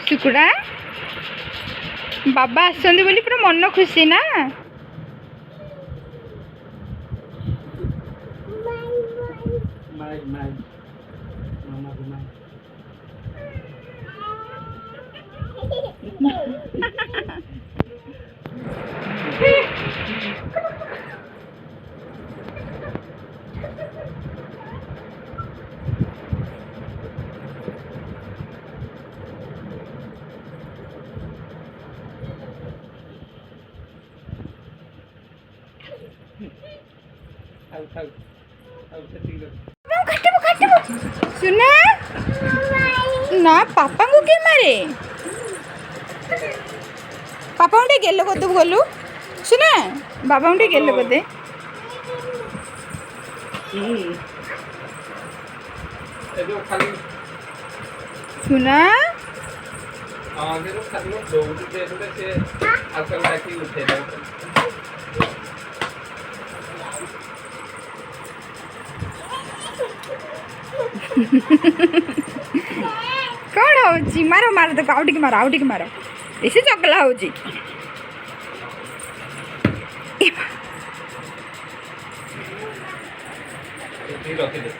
सुकुड़ा बाबा आसंदी बोली पूरा मन खुशी ना। सुना ना पापा को के मारे पापा उठे गेलो को गलु सुना बाबा उठे गेलो को दे सुना कौन हो मारो मारो तो आउट के मारो ऐसे चकला हो रखी दे